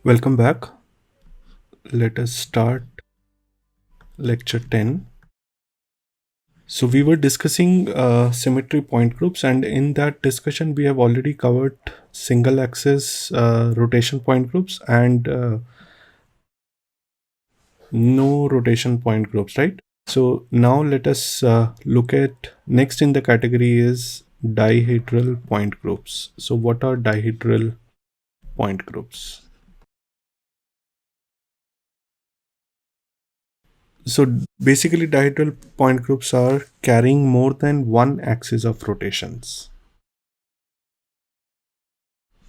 Welcome back. Let us start lecture 10. So, we were discussing symmetry point groups, and in that discussion, we have already covered single axis rotation point groups and no rotation point groups, right? So, now let us look at next in the category is dihedral point groups. So, what are dihedral point groups? So basically, dihedral point groups are carrying more than one axis of rotations.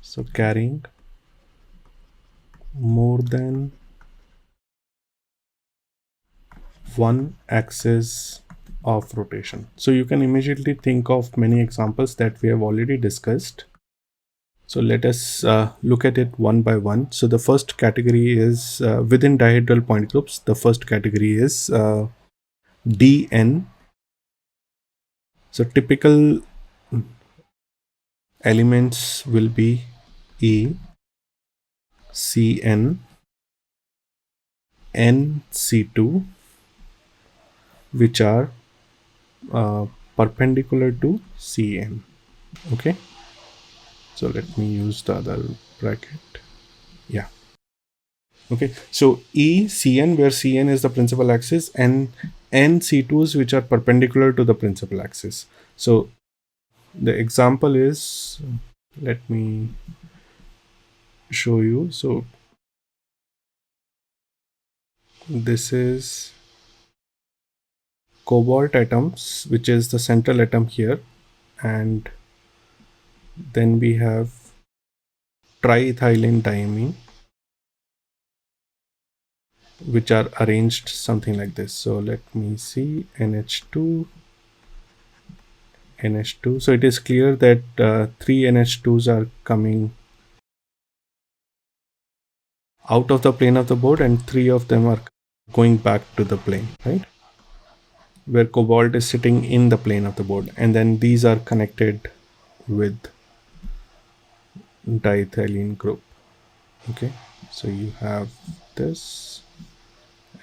So carrying more than one axis of rotation. So you can immediately think of many examples that we have already discussed. So let us look at it one by one. So the first category is within dihedral point groups. The first category is DN. So typical elements will be E, CN, NC2, which are uh, perpendicular to CN. Okay, so let me use the other bracket. Yeah. Okay, so ECN, where CN is the principal axis, and NC2s, which are perpendicular to the principal axis. So the example is, let me show you. So this is cobalt atoms, which is the central atom here, and then we have triethylene diamine, which are arranged something like this. So let me see, NH2, NH2. So it is clear that three NH2s are coming out of the plane of the board and three of them are going back to the plane, right? Where cobalt is sitting in the plane of the board, and then these are connected with diethylene group. Okay, so you have this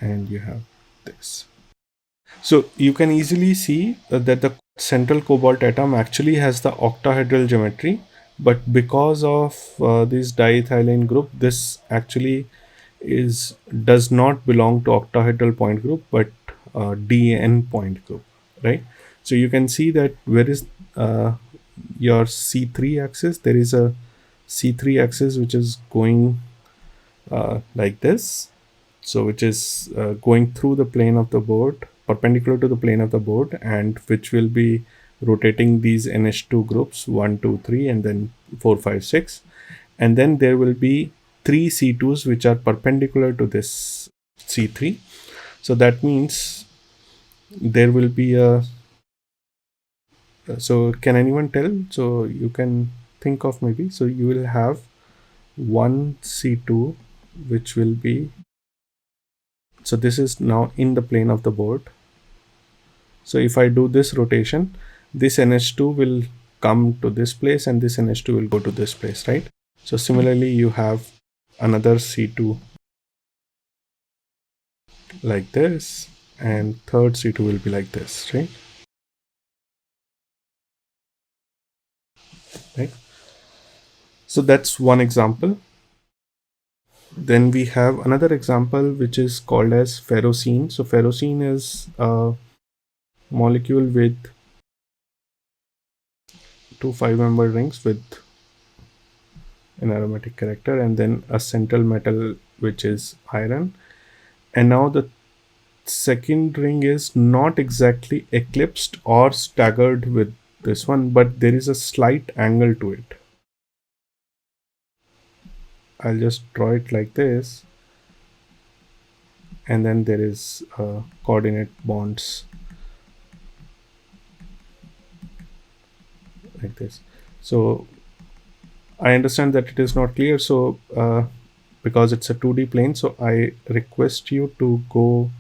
and you have this. So you can easily see that the central cobalt atom actually has the octahedral geometry, but because of this diethylene group, this actually is does not belong to octahedral point group, but DN point group, right? So you can see that where is your C3 axis? There is a C3 axis which is going like this, so which is going through the plane of the board, perpendicular to the plane of the board, and which will be rotating these NH2 groups 1 2 3 and then 4 5 6, and then there will be three C2s which are perpendicular to this C3. So that means there will be a, so can anyone tell? So you can think of, maybe, so you will have one C2 which will be, so this is now in the plane of the board. So if I do this rotation, this NH2 will come to this place and this NH2 will go to this place, right? So similarly, you have another C2 like this, and third C2 will be like this, right? Right. So that's one example. Then we have another example which is called as ferrocene. So ferrocene is a molecule with two 5-member rings with an aromatic character and then a central metal which is iron. And now the second ring is not exactly eclipsed or staggered with this one, but there is a slight angle to it. I'll just draw it like this, and then there is coordinate bonds like this. So I understand that it is not clear, so because it's a 2D plane, so I request you to go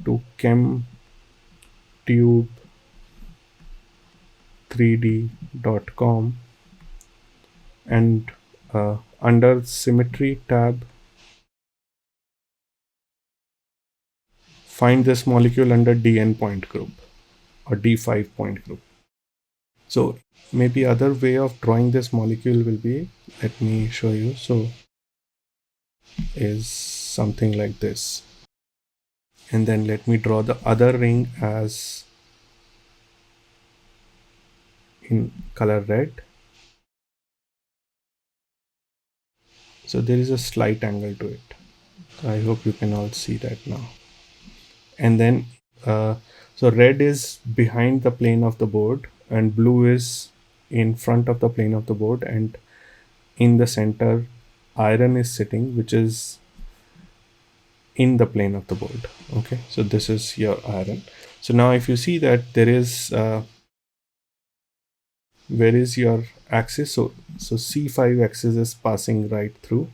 to chemtube3d.com and under symmetry tab, find this molecule under DN point group or D5 point group. So maybe other way of drawing this molecule will be, let me show you. So is something like this. And then let me draw the other ring as in color red. So there is a slight angle to it. I hope you can all see that now. And then so red is behind the plane of the board and blue is in front of the plane of the board, and in the center iron is sitting, which is in the plane of the board. Okay, so this is your iron. So now if you see that there is where is your axis? So C5 axis is passing right through,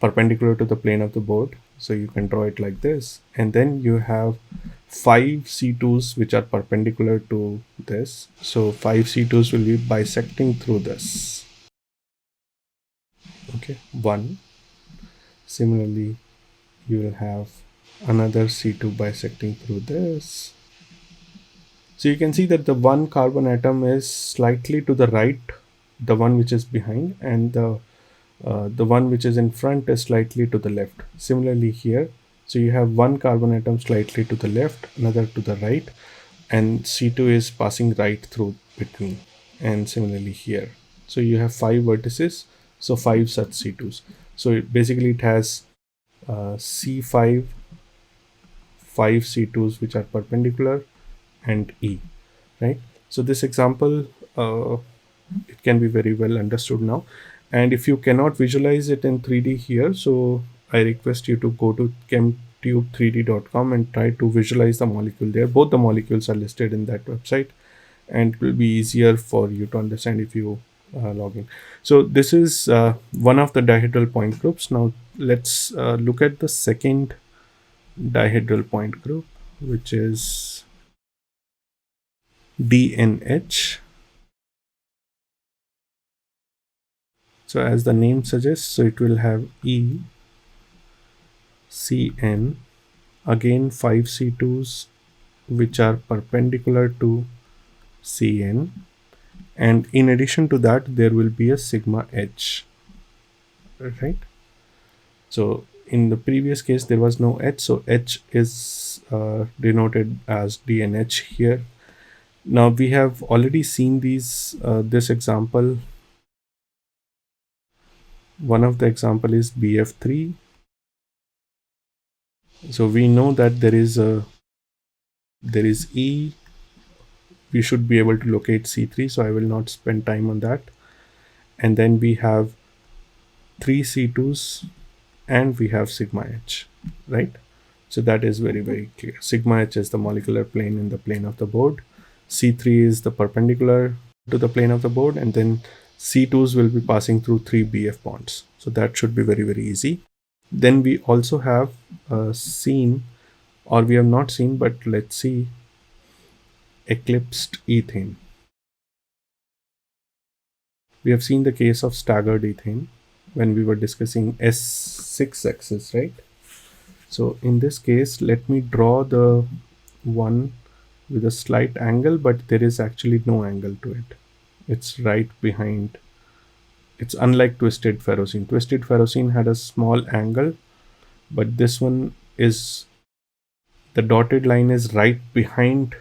perpendicular to the plane of the board. So you can draw it like this, and then you have 5 C2s which are perpendicular to this. So 5 C2s will be bisecting through this. Okay, 1. Similarly, you will have another C2 bisecting through this. So you can see that the one carbon atom is slightly to the right, the one which is behind, and the one which is in front is slightly to the left. Similarly here, so you have one carbon atom slightly to the left, another to the right, and C2 is passing right through between. And similarly here, so you have 5 vertices, so 5 such C2s. So basically it has C5, 5 C2s which are perpendicular, and E, right? So this example, it can be very well understood now. And if you cannot visualize it in 3D here, so I request you to go to chemtube3d.com and try to visualize the molecule there. Both the molecules are listed in that website, and it will be easier for you to understand if you log in. So this is one of the dihedral point groups. Now let's look at the second dihedral point group, which is DNH. So as the name suggests, so it will have E, Cn, again 5 C2s which are perpendicular to Cn, and in addition to that there will be a sigma H, right? So in the previous case there was no H, so H is denoted as DNH here. Now we have already seen these this example. One of the example is BF3. So we know that there is E. We should be able to locate C3, so I will not spend time on that. And then we have 3 C2s and we have sigma H, right? So that is very, very clear. Sigma H is the molecular plane in the plane of the board. C3 is the perpendicular to the plane of the board, and then C2s will be passing through 3 BF bonds. So that should be very, very easy. Then we also have seen, or we have not seen, but let's see, eclipsed ethane. We have seen the case of staggered ethane when we were discussing S6 axis, right? So in this case, let me draw the one with a slight angle, but there is actually no angle to it. It's right behind. It's unlike twisted ferrocene. Twisted ferrocene had a small angle, but this one is, the dotted line is right behind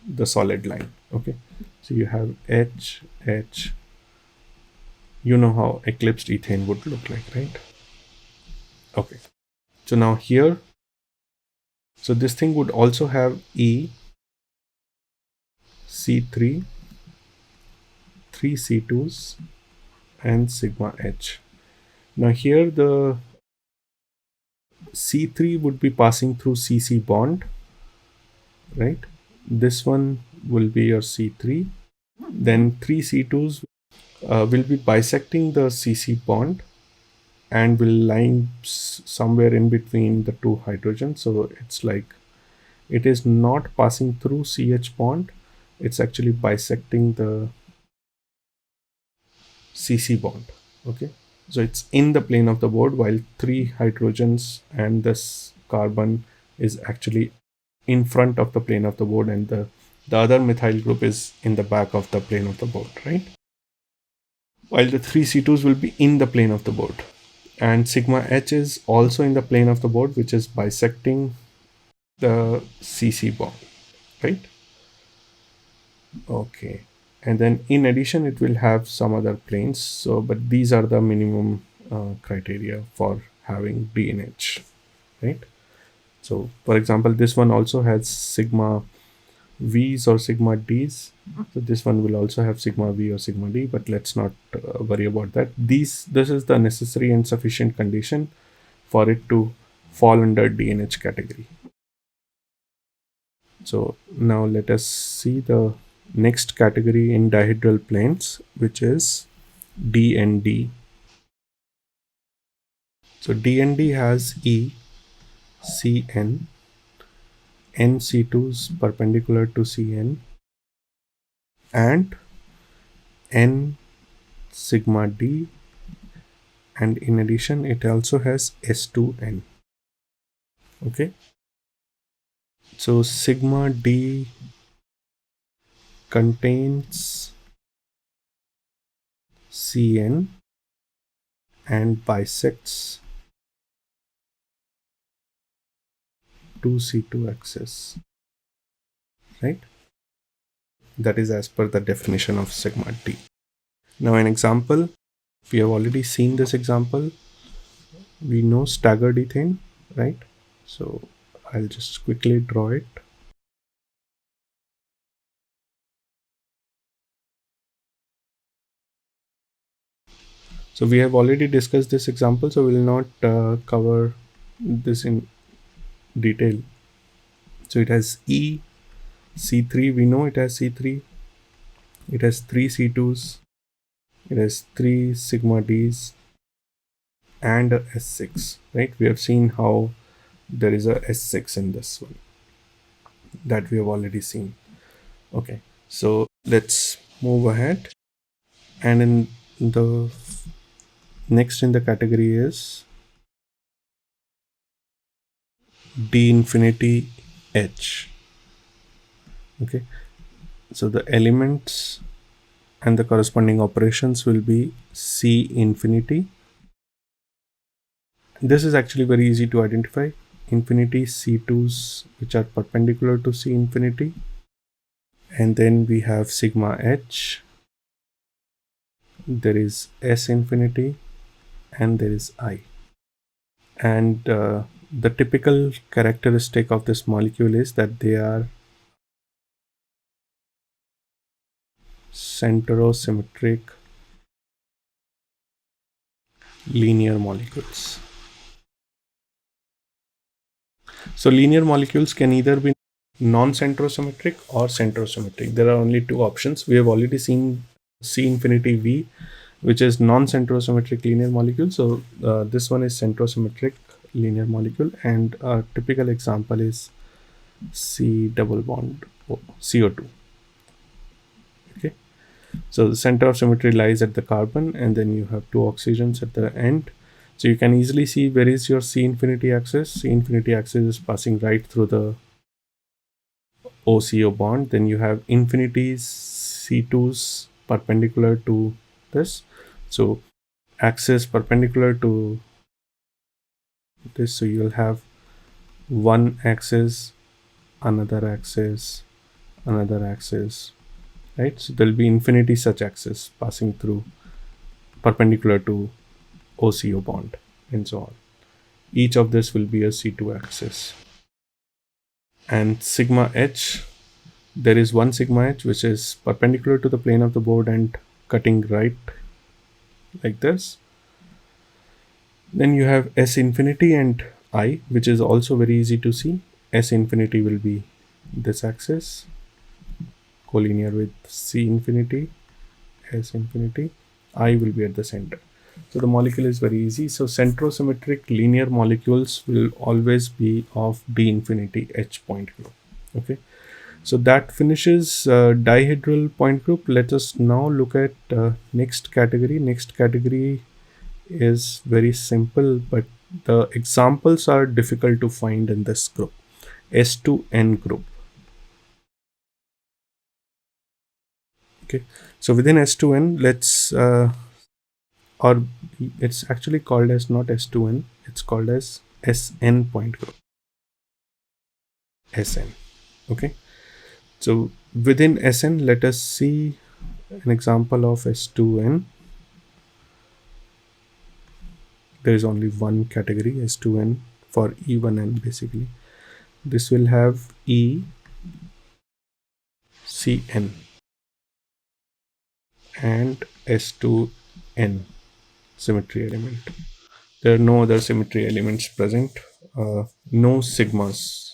the solid line. Okay, so you have H. You know how eclipsed ethane would look like, right? Okay, so now here, so this thing would also have E, C3, 3 C2s, and sigma H. Now here the C3 would be passing through CC bond, right? This one will be your C3. Then 3 C2s will be bisecting the CC bond and will line somewhere in between the two hydrogens. So it's like it is not passing through CH bond, it's actually bisecting the CC bond. Okay, so it's in the plane of the board, while 3 hydrogens and this carbon is actually in front of the plane of the board, and the other methyl group is in the back of the plane of the board, right? While the three C2s will be in the plane of the board. And sigma H is also in the plane of the board, which is bisecting the CC bond, right? Okay. And then in addition, it will have some other planes. So, but these are the minimum criteria for having DNH, right? So, for example, this one also has sigma V's or sigma D's. So this one will also have sigma V or sigma D, but let's not worry about that. This is the necessary and sufficient condition for it to fall under DNH category. So now let us see the next category in dihedral planes, which is DND. So DND has E, Cn, NC2s perpendicular to Cn, and N sigma D, and in addition it also has S2N. Okay, so sigma D contains Cn and bisects 2C2 axis, right? That is as per the definition of sigma D. Now an example, we have already seen this example. We know staggered ethane, right? So I'll just quickly draw it. So we have already discussed this example, so we will not cover this in detail. So it has E, C3, we know it has C3, it has 3 C2s, it has 3 sigma Ds, and a S6, right? We have seen how there is a S6 in this one, that we have already seen. Okay, so let's move ahead, and in the next in the category is D infinity H. Okay, so the elements and the corresponding operations will be C infinity. This is actually very easy to identify. Infinity C2s which are perpendicular to C infinity, and then we have sigma H, there is S infinity, and there is I. And the typical characteristic of this molecule is that they are centrosymmetric linear molecules. So linear molecules can either be non-centrosymmetric or centrosymmetric. There are only two options. We have already seen C infinity V, which is non-centrosymmetric linear molecule. So this one is centrosymmetric linear molecule, and a typical example is C double bond CO2. Okay, so the center of symmetry lies at the carbon, and then you have two oxygens at the end. So you can easily see where is your C infinity axis. C infinity axis is passing right through the OCO bond. Then you have infinities C2s perpendicular to this. So axis perpendicular to this. So you'll have one axis, another axis, another axis, right? So there'll be infinity such axis passing through perpendicular to OCO bond, and so on. Each of this will be a C2 axis. And sigma H, there is one sigma H which is perpendicular to the plane of the board and cutting right like this. Then you have S infinity and I, which is also very easy to see. S infinity will be this axis, collinear with C infinity, S infinity. I will be at the center. So the molecule is very easy. So centrosymmetric linear molecules will always be of D infinity H point group. Okay, so that finishes dihedral point group. Let us now look at next category. Next category is very simple, but the examples are difficult to find in this group, S2N group. Okay, so within S2N, let's or it's actually called as not S2N, it's called as SN point group. SN. Okay, so within SN, let us see an example of S2N. There is only one category, S2N, for E1N basically. This will have E, CN, and S2N symmetry element. There are no other symmetry elements present, no sigmas.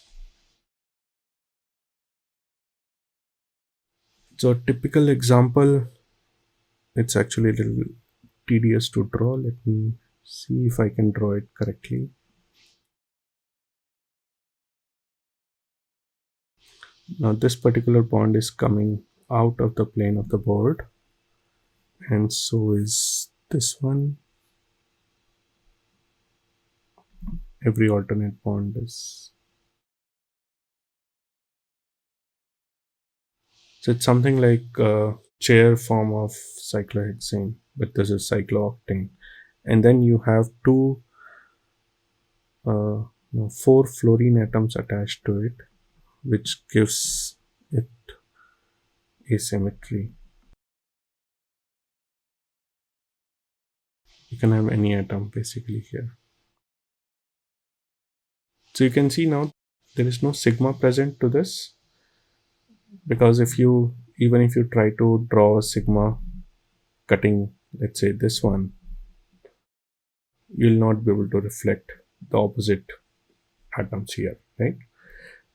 So a typical example, it's actually a little tedious to draw. Let me see if I can draw it correctly. Now this particular bond is coming out of the plane of the board, and so is this one. Every alternate bond is, so it's something like a chair form of cyclohexane, but this is cyclooctane. And then you have four fluorine atoms attached to it, which gives it asymmetry. You can have any atom basically here. So you can see now there is no sigma present to this, because even if you try to draw a sigma cutting, let's say this one, you'll not be able to reflect the opposite atoms here, right?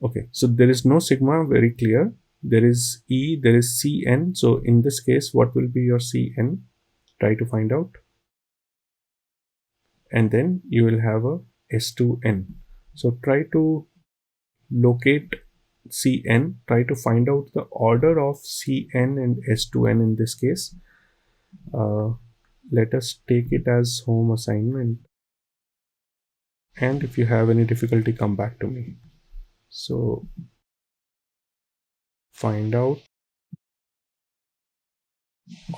Okay, so there is no sigma, very clear. There is E, there is Cn. So in this case, what will be your Cn? Try to find out. And then you will have a S2N. So try to locate Cn, try to find out the order of Cn and S2N in this case. Let us take it as home assignment. And if you have any difficulty, come back to me. So find out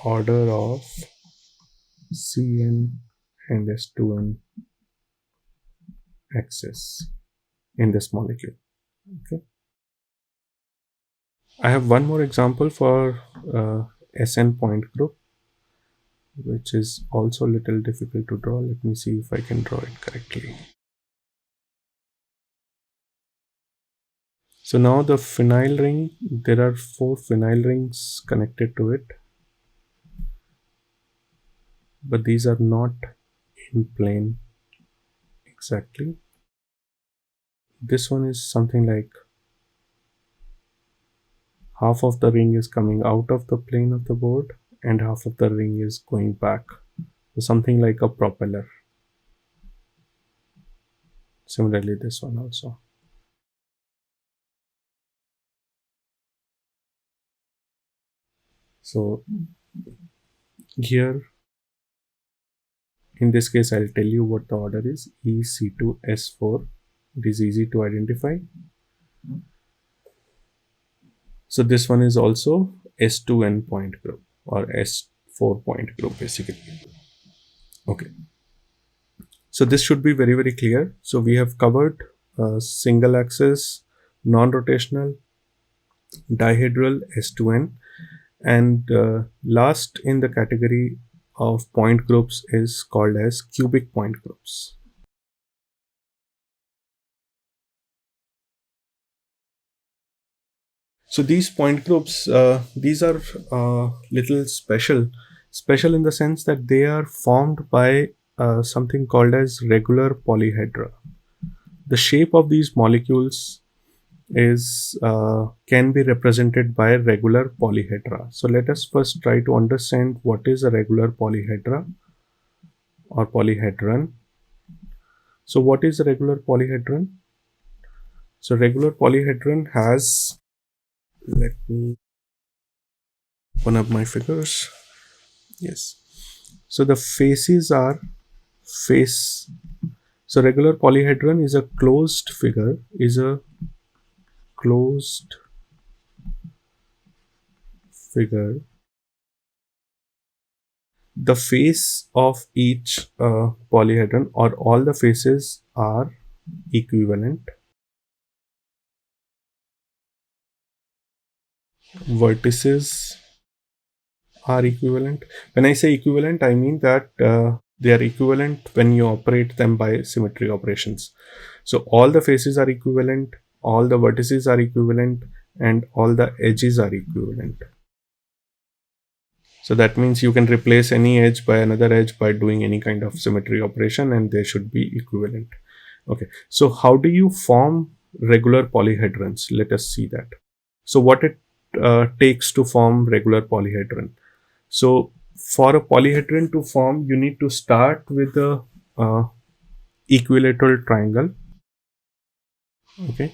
order of Cn and S2N axis in this molecule. Okay. I have one more example for SN point group, which is also a little difficult to draw. Let me see if I can draw it correctly. So now the phenyl ring, there are 4 phenyl rings connected to it, but these are not in plane exactly. This one is something like half of the ring is coming out of the plane of the board and half of the ring is going back. So something like a propeller. Similarly, this one also. So here, in this case, I'll tell you what the order is. EC2S4. It is easy to identify. So this one is also S2N point group or S4 point group basically. Okay. So this should be very, very clear. So we have covered single axis, non-rotational, dihedral S2N, and last in the category of point groups is called as cubic point groups. So these point groups, these are little special in the sense that they are formed by something called as regular polyhedra. The shape of these molecules is can be represented by regular polyhedra. So let us first try to understand what is a regular polyhedra or polyhedron. So what is a regular polyhedron? So regular polyhedron has, let me open up my figures. Yes. So the faces are face. So regular polyhedron is a closed figure, the face of each polyhedron, or all the faces, are equivalent. Vertices are equivalent. When I say equivalent, I mean that they are equivalent when you operate them by symmetry operations. So all the faces are equivalent, all the vertices are equivalent, and all the edges are equivalent. So that means you can replace any edge by another edge by doing any kind of symmetry operation, and they should be equivalent. Okay, so how do you form regular polyhedrons? Let us see that. So what it takes to form regular polyhedron. So for a polyhedron to form, you need to start with a equilateral triangle. Okay,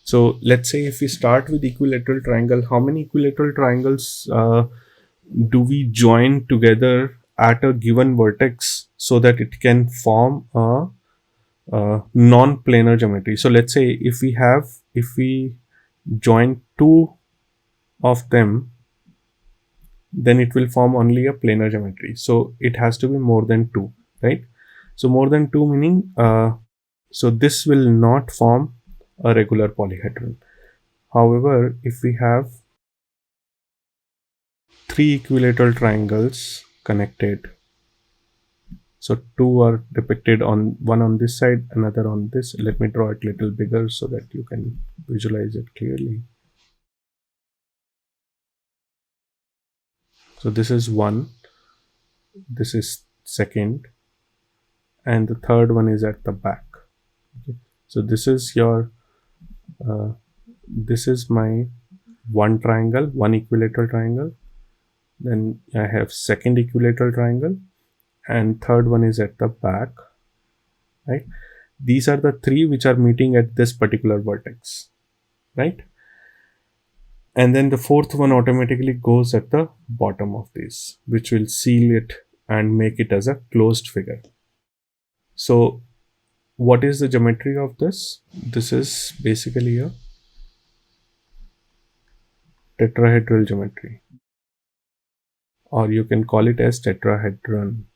so let's say if we start with equilateral triangle, how many equilateral triangles do we join together at a given vertex so that it can form a non-planar geometry? So let's say if we join two of them, then it will form only a planar geometry. So it has to be more than two, right? So more than two meaning, so this will not form a regular polyhedron. However, if we have three equilateral triangles connected, so two are depicted on one on this side, another on this. Let me draw it a little bigger so that you can visualize it clearly. So this is one, this is second, and the third one is at the back. Okay. So this is your this is my one triangle, one equilateral triangle. Then I have second equilateral triangle, and third one is at the back, right? These are the three which are meeting at this particular vertex, right? And then the fourth one automatically goes at the bottom of this, which will seal it and make it as a closed figure. So what is the geometry of this? This is basically a tetrahedral geometry, or you can call it as tetrahedron,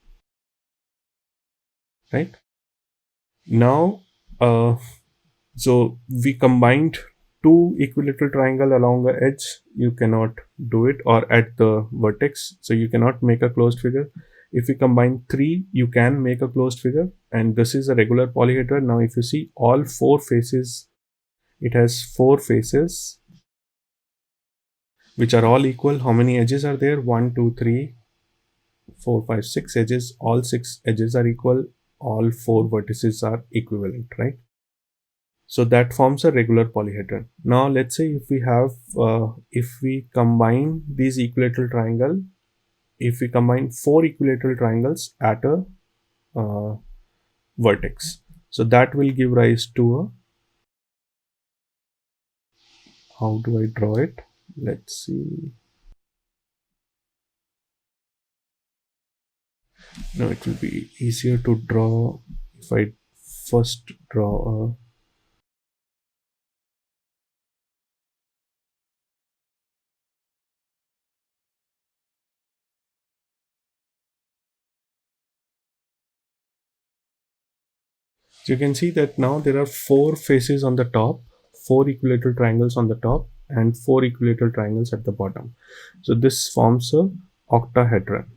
right? Now so we combined two equilateral triangle along the edge. You cannot do it, or at the vertex, so you cannot make a closed figure. If we combine three, you can make a closed figure, and this is a regular polyhedron. Now if you see all four faces, it has four faces which are all equal. How many edges are there? 1 2 3 4 5 6 edges. All six edges are equal, all four vertices are equivalent, right? So that forms a regular polyhedron. Now let's say if we have if we combine these equilateral triangle, if we combine four equilateral triangles at a vertex, so that will give rise to a, how do I draw it? Let's see. No, it will be easier to draw if I first draw a, so you can see that now there are four faces on the top, four equilateral triangles on the top, and four equilateral triangles at the bottom. So this forms a octahedron.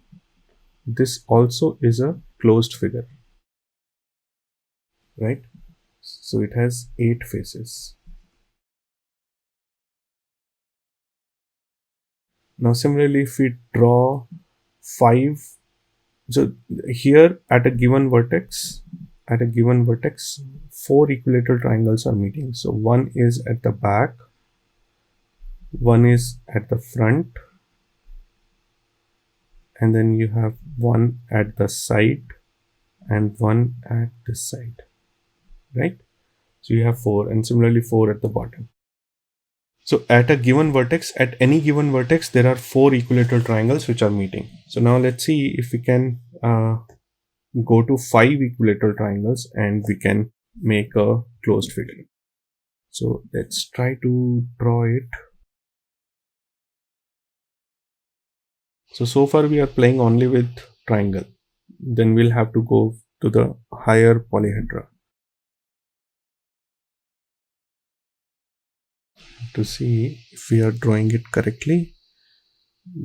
This also is a closed figure, right? So it has 8 faces. Now similarly, if we draw 5, so here at a given vertex, four equilateral triangles are meeting. So one is at the back, one is at the front, and then you have one at the side and one at this side, right? So you have 4, and similarly 4 at the bottom. So at a given vertex, at any given vertex, there are 4 equilateral triangles which are meeting. So now let's see if we can go to 5 equilateral triangles and we can make a closed figure. So let's try to draw it. So far we are playing only with triangle. Then we'll have to go to the higher polyhedra to see if we are drawing it correctly.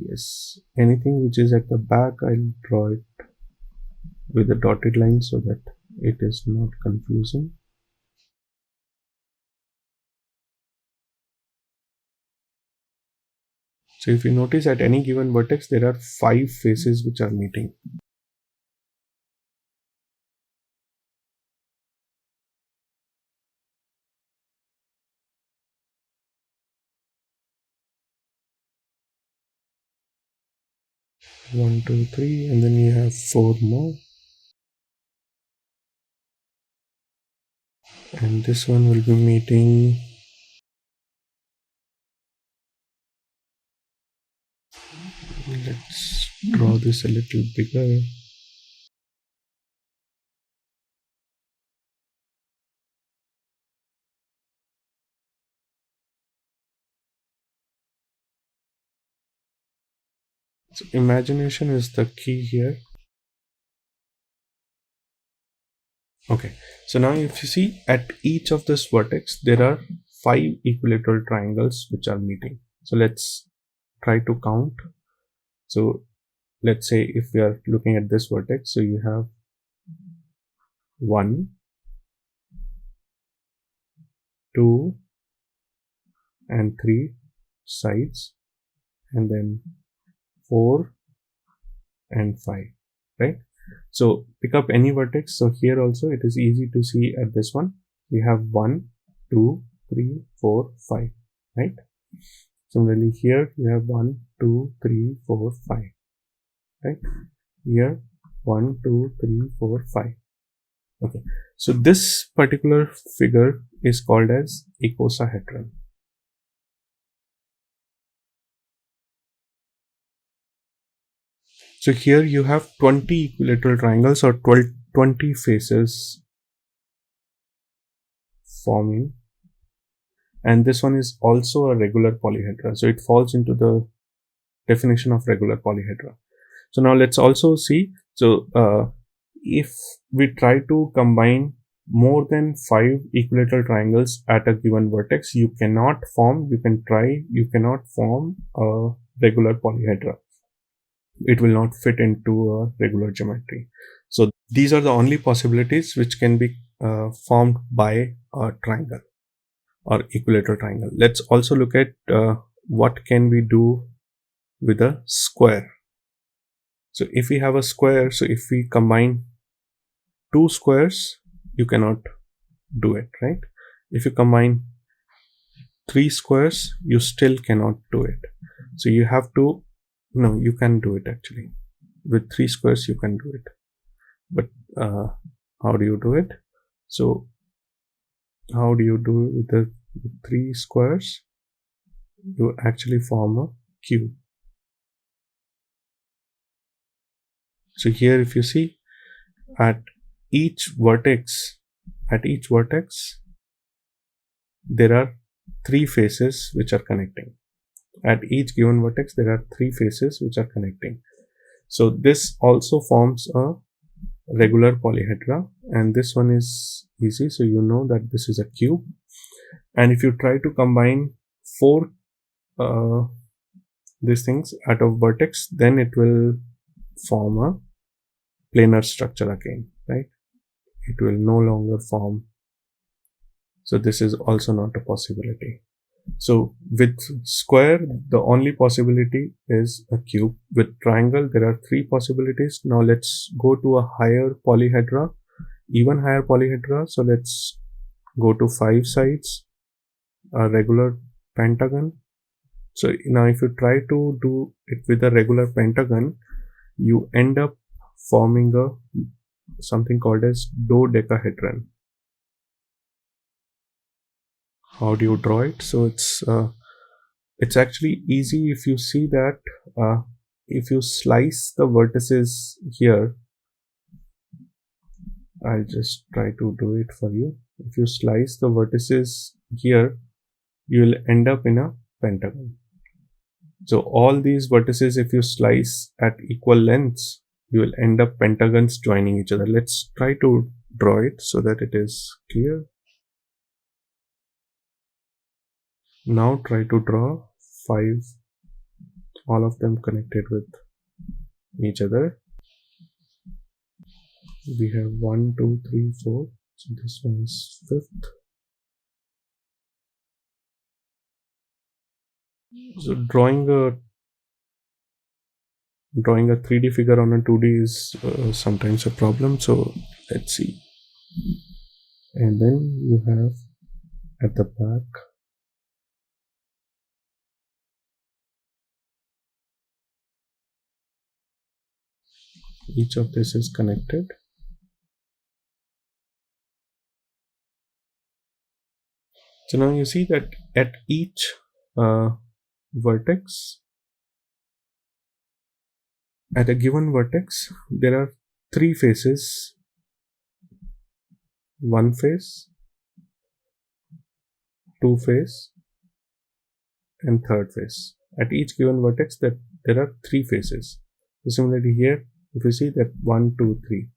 Yes, anything which is at the back, I'll draw it with a dotted line so that it is not confusing. So if you notice, at any given vertex there are 5 faces which are meeting. One, two, three, and then you have 4 more. And this one will be meeting. Let's draw this a little bigger. So imagination is the key here. Okay, so now if you see, at each of this vertex there are 5 equilateral triangles which are meeting. So let's try to count. So let's say if we are looking at this vertex, so you have 1, 2 and 3 sides, and then 4 and 5, right? So pick up any vertex. So here also it is easy to see at this one. We have 1, 2, 3, 4, 5, right? Similarly here you have 1, 2, 3, 4, 5, right? Here 1, 2, 3, 4, 5. Okay, so this particular figure is called as icosahedron. So here you have 20 equilateral triangles or 20 faces forming, and this one is also a regular polyhedra, so it falls into the definition of regular polyhedra. So now let's also see, so if we try to combine more than 5 equilateral triangles at a given vertex, you cannot form a regular polyhedra. It will not fit into a regular geometry. So these are the only possibilities which can be formed by a triangle or equilateral triangle. Let's also look at what can we do with a square. So if we have a square, so if we combine 2 squares, you cannot do it, right? If you combine 3 squares, you still cannot do it. So you have to, no, you can do it actually. With 3 squares, you can do it. But how do you do it? So how do you do it with the 3 squares? You actually form a cube. So here if you see, at each vertex there are 3 faces which are connecting. At each given vertex there are 3 faces which are connecting. So this also forms a regular polyhedra, and this one is easy, so you know that this is a cube. And if you try to combine 4 these things at a vertex, then it will form a planar structure again, right? It will no longer form. So this is also not a possibility. So with square, the only possibility is a cube. With triangle, there are 3 possibilities. Now let's go to a higher polyhedra, even higher polyhedra. So let's go to 5 sides, a regular pentagon. So now if you try to do it with a regular pentagon, you end up forming a something called as dodecahedron. How do you draw it? So it's actually easy. If you see that if you slice the vertices here, I'll just try to do it for you. If you slice the vertices here, you will end up in a pentagon. So all these vertices, if you slice at equal lengths, you will end up pentagons joining each other. Let's try to draw it so that it is clear. Now try to draw 5, all of them connected with each other. We have 1, 2, 3, 4. So this one is 5th. So drawing a 3D figure on a 2D is sometimes a problem. So let's see. And then you have at the back each of this is connected. So now you see that at each vertex, at a given vertex, there are 3 faces, 1 face, 2 face, and 3rd face. At each given vertex, that there are 3 faces. So similarly here, if you see that 1, 2, 3,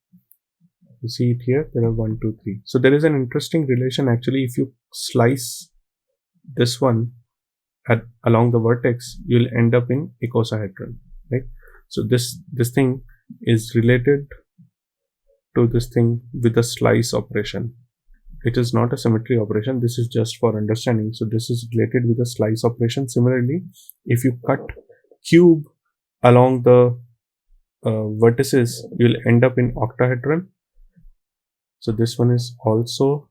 you see it here, there are 1, 2, 3. So there is an interesting relation actually. If you slice this one along the vertex, you'll end up in icosahedron, right? So this thing is related to this thing with a slice operation. It is not a symmetry operation. This is just for understanding. So this is related with a slice operation. Similarly, if you cut cube along the vertices, you'll end up in octahedron. So this one is also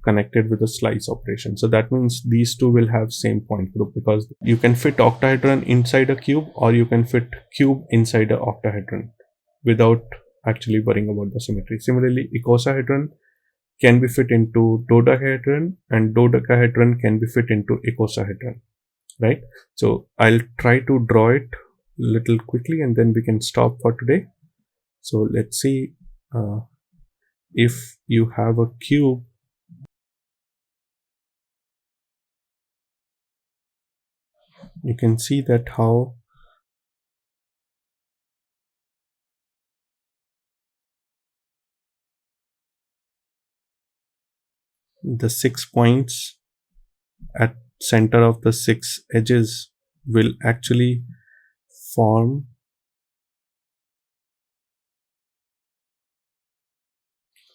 connected with a slice operation. So that means these two will have same point group, because you can fit octahedron inside a cube, or you can fit cube inside a octahedron without actually worrying about the symmetry. Similarly, icosahedron can be fit into dodecahedron, and dodecahedron can be fit into icosahedron, right? So I'll try to draw it little quickly and then we can stop for today. So let's see, if you have a cube, you can see that how the 6 points at center of the 6 edges will actually form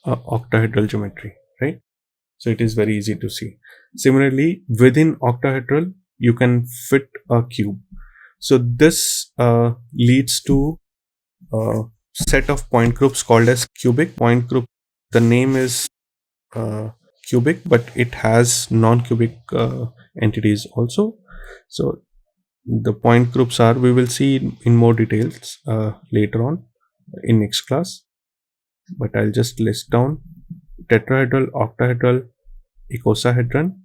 a octahedral geometry, right? So it is very easy to see. Similarly, within octahedral, you can fit a cube. So this leads to a set of point groups called as cubic point group. The name is cubic, but it has non-cubic entities also. So the point groups are, we will see in more details later on in next class, but I'll just list down: tetrahedral, octahedral, icosahedron,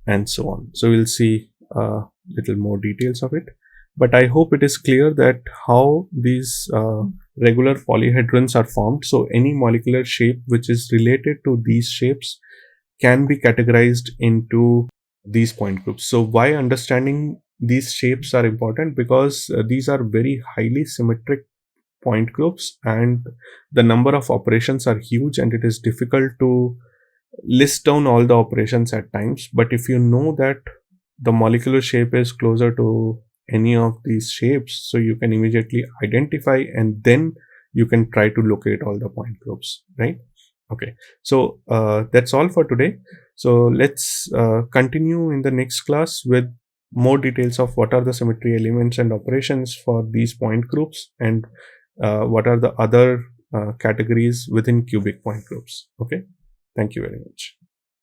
and so on. So we'll see little more details of it, but I hope it is clear that how these regular polyhedrons are formed. So any molecular shape which is related to these shapes can be categorized into these point groups. So why understanding these shapes are important? Because these are very highly symmetric point groups, and the number of operations are huge, and it is difficult to list down all the operations at times. But if you know that the molecular shape is closer to any of these shapes, so you can immediately identify, and then you can try to locate all the point groups, right? Okay, so that's all for today. So let's continue in the next class with more details of what are the symmetry elements and operations for these point groups, and what are the other categories within cubic point groups. Okay, thank you very much.